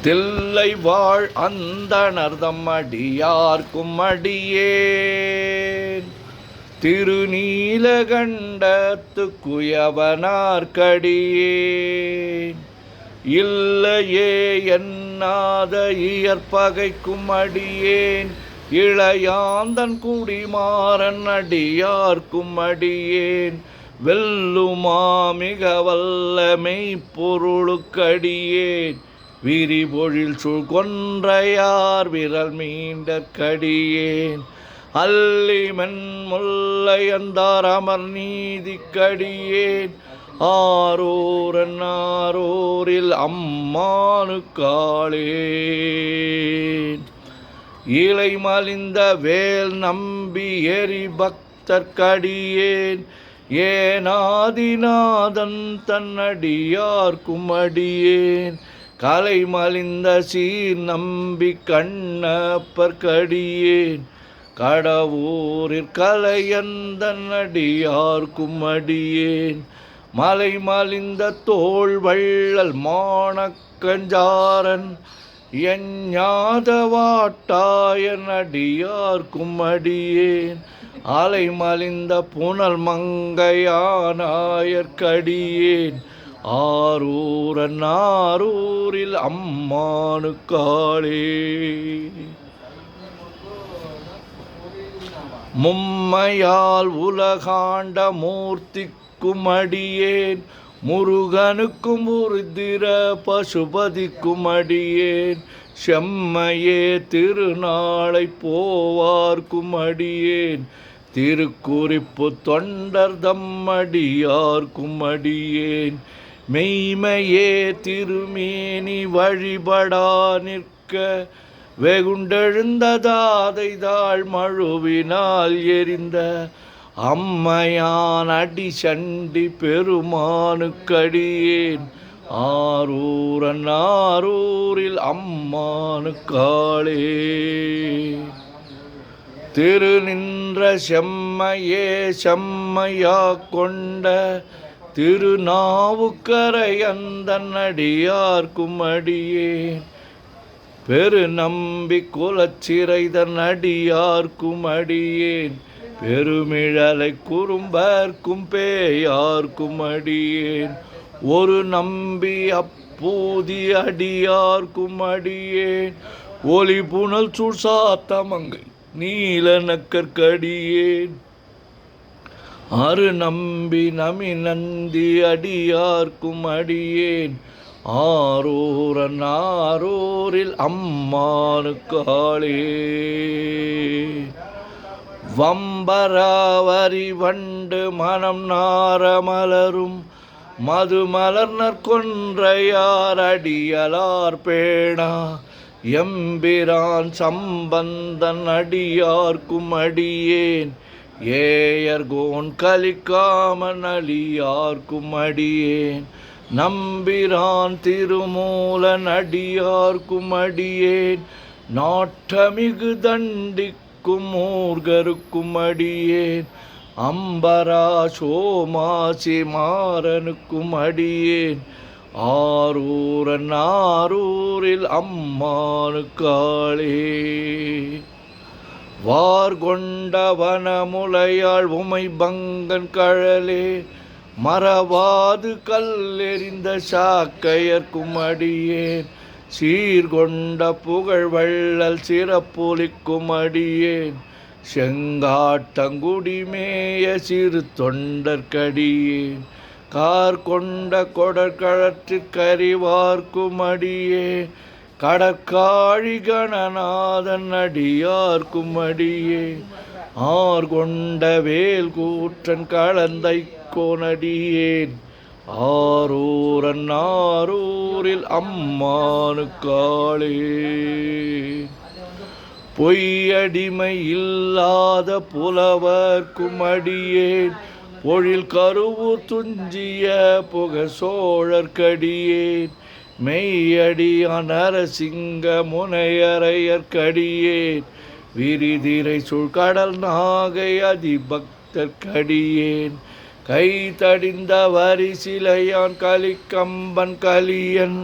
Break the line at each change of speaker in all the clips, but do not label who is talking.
தில்லை வாழ் அந்தணர்தம் அடியார்க்கும் அடியேன் திருநீலகண்டத்து குயவனார்க்கடியேன் இல்லையே என்னாத இயற்பகைக்கும் அடியேன் இளையாந்தன் குடிமாறன் அடியார்க்கும் அடியேன் வெல்லுமா மிக வல்ல மெய்ப்பொருளுக்கடியேன் விரிபொழில் சூழ் கொன்றையார் விரல் மீண்டற்கடியேன் அல்லிமென் முல்லையந்தார் அமர் நீதிக்கடியேன் ஆரூரன் ஆரூரில் அம்மானுக்காளே இலை மலிந்த வேல் நம்பி எரி பக்தர்க்கடியேன் ஏனாதிநாதன் தன்னடியார்க்கும் அடியேன் கலை மலிந்த சீர் நம்பி கண்ணப்பர்க்கடியேன் கடவுரிற் கலையந்தன் அடியார்க்கும் அடியேன் மலை மலிந்த தோள் வள்ளல் மானக்கஞ்சாரன் எஞ்ஞாத வாட்டாயன் அடியார்க்கும் அடியேன் அலை மலிந்த புனல் மங்கையானாயற்கடியேன் ஆரூரன் ஆரூரில் அம்மானுக்காளே மும்மையால் உலகாண்ட மூர்த்திக்கும் அடியேன் முருகனுக்கும் உருத்திர பசுபதிக்கும் அடியேன் செம்மையே திருநாளை போவார்க்கும் அடியேன் திருக்குறிப்பு தொண்டர் தம்மடியார்க்கும் அடியேன் மெய்மையே திருமேனி வழிபடா நிற்க வெகுண்டெழுந்ததாதைதாள் மழுவினால் எரிந்த அம்மையான் அடி சண்டி பெருமானுக்கடியேன் ஆரூரன் ஆரூரில் அம்மானுக்காளே திரு நின்ற செம்மையே செம்மையா கொண்ட திருநாவுக்கரையந்தன் அடியார்க்கும் அடியேன் பெரு நம்பி குலச்சிறைதன் அடியார்க்கும் அடியேன் பெருமிழலை குறும்பர்க்கும் பேயார்க்கும் அடியேன் ஒரு நம்பி அப்பூதி அடியார்க்கும் அடியேன் ஒளி புனல் சுசாத்தமங்கை நீல நக்கற்கடியேன் அரு நம்பி நமி நந்தி அடியார்க்கும் அடியேன் ஆரூரன் ஆரூரில் அம்மானுக்காளே வம்பராவரி வண்டு மனம் நாரமலரும் மதுமலர்னர் கொன்றையார் அடியலார் பேணா எம்பிரான் சம்பந்தன் அடியார்க்கும் அடியேன் ஏயர்கோன் கலிக்காமன் அடியார்க்கும் அடியேன் நம்பிரான் திருமூலன் அடியார்க்கும் அடியேன் நாட்டமிகு தண்டிக்கும் மூர்கருக்கும் அடியேன் அம்பரா சோமாசி மாறனுக்கும் அடியேன் ஆரூரன் ஆரூரில் அம்மானுக்காளே வார்கொண்ட வனமுலையாள் உமை பங்கன் கழலே மறவாது கல்லெறிந்த சாக்கையர்க்கும் அடியேன் சீர்கொண்ட புகழ் வள்ளல் சிறப்பொலிக்கும் அடியேன் செங்காட்டங்குடிமேய சிறு தொண்டர்க்கடியேன் கார் கொண்ட கொடற்கழற்றிற்கறிவார்க்கும் அடியேன் கடற்காழி கணநாதன் அடியார்க்கும் அடியேன் ஆர்கொண்ட வேல் கூற்றன் கலந்தை கோனடியேன் ஆரூரன் ஆரூரில் அம்மானுக்காளே பொய்யடிமை இல்லாத புலவர்க்கும் அடியேன் பொழில் கருவு துஞ்சிய புக சோழர்க்கடியேன் மெய்யடியான் நரசிங்க முனையரையர்க்கடியேன் விரிதிரை சூழ்கடல் நாகை அதிபக்தர்க்கடியேன் கை தடிந்த வரிசிலையான் கலிக்கம்பன் கலியன்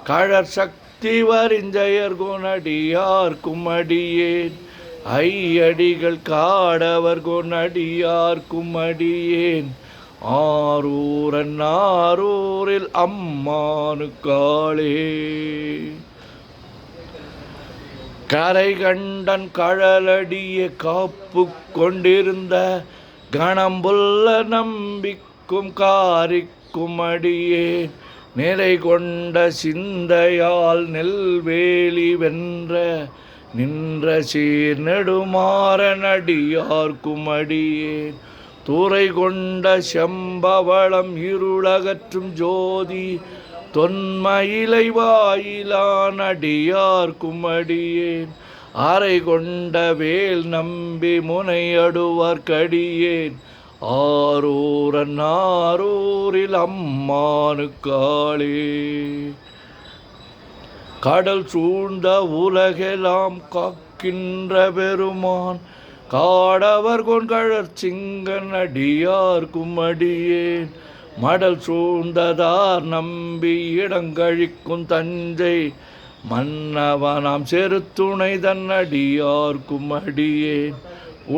கழற் சக்தி திவரிஞ்சயர் குணடியார்க்கும் அடியேன் ஐயடிகள் காடவர் குணடியார்க்கும் அடியேன் ஆரூரன் ஆரூரில் அம்மானுக்காளே. கரை கண்டன் கழலடிய காப்பு கொண்டிருந்த கணம்புல்ல நம்பிக்கும் காரிக்கும் அடியேன் நிறை கொண்ட சிந்தையால் நெல்வேலி வென்ற நின்ற சீர் நெடுமாறன் அடியார்க்கும் அடியேன் துறை கொண்ட செம்பவளம் இருளகற்றும் ஜோதி தொன்மயிலை வாயிலான் அடியார்க்கும் அடியேன் அறை கொண்ட வேல் நம்பி முனையடுவார்க்கடியேன் ஆரூரன் ஆரூரில் அம்மானுக்காளே. கடல் சூழ்ந்த உலகெல்லாம் காக்கின்ற பெருமான் காடவர் கொண்கழற் சிங்கன் அடியார்க்கும் அடியேன் மடல் சூழ்ந்ததார் நம்பி இடங்கழிக்கும் தஞ்சை மன்னவனாம் செருத்துணை தன் அடியார்க்கும் அடியேன்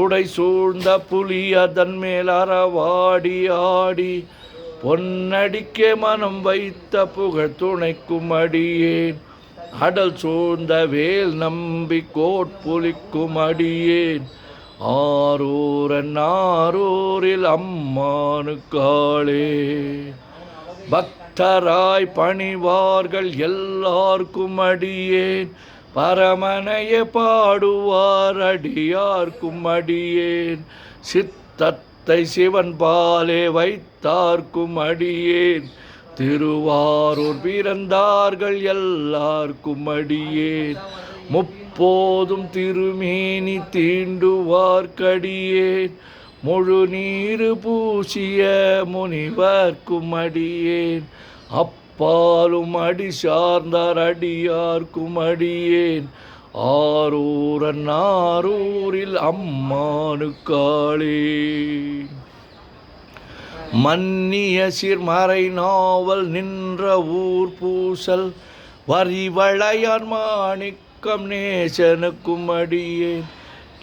உடை சூழ்ந்த புலி அதன் மேல் அறவாடி ஆடி பொன்னடிக்கே மனம் வைத்த புகழ் துணைக்கும் அடியேன் அடல் சூழ்ந்த வேல் நம்பி கோட்புலிக்கும் அடியேன் ஆரூரன் ஆரூரில் அம்மானுக்காளே. பக்தராய் பணிவார்கள் எல்லார்க்கும் அடியேன் பரமனைய பாடுவார் அடியார்க்கும் அடியேன் சித்தத்தை சிவன் பாலே வைத்தார்க்கும் அடியேன் திருவாரூர் பிறந்தார்கள் எல்லார்க்கும் அடியேன் முப்போதும் திருமேனி தீண்டுவார்க்கடியேன் முழு நீரு பூசிய முனிவர்க்கும் அடியேன் அப்பாலும் அடி சார்ந்தார் அடியார்க்கும் அடியேன் ஆரூரன் ஆரூரில் அம்மானுக்காளே. மன்னிய சிறுமறை நாவல் நின்ற ஊர் பூசல் வரிவளையான் மாணிக்கம் நேசனுக்கும் அடியேன்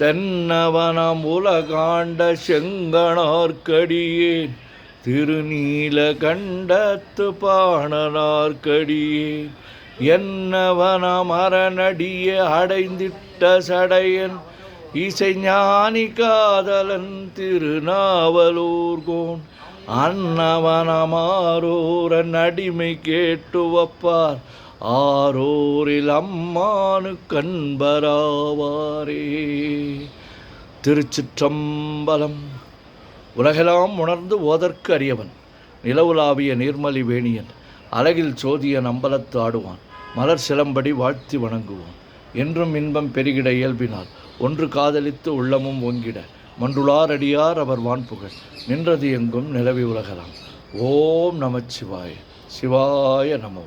தென்னவனாம் உலகாண்ட செங்கணார்க்கடியேன் திருநீல கண்டத்து பாணனார்க்கடியேன் என்னவனாம் அரணடிய அடைந்திட்ட சடையன் இசைஞானி காதலன் திருநாவலூர்கோன் அன்னவனாம் ஆரூரன் அடிமை கேட்டு வப்பார் ஆரூரில் அம்மானு கண்பராவாரே. திருச்சிற்றம்பலம். உலகெல்லாம் உணர்ந்து ஓதற்கு அறியவன் நிலவுலாவிய நீர்மலி வேணியன் அழகில் சோதியன் அம்பலத்து ஆடுவான் மலர் சிலம்படி வாழ்த்தி வணங்குவான் என்றும் இன்பம் பெருகிட இயல்பினால் ஒன்று காதலித்து உள்ளமும் ஓங்கிட மண்டுளார் அடியார் அவர் வான்புகழ் நின்றது எங்கும் நிலவி உலகலாம். ஓம் நமச்சிவாய சிவாய நமோ.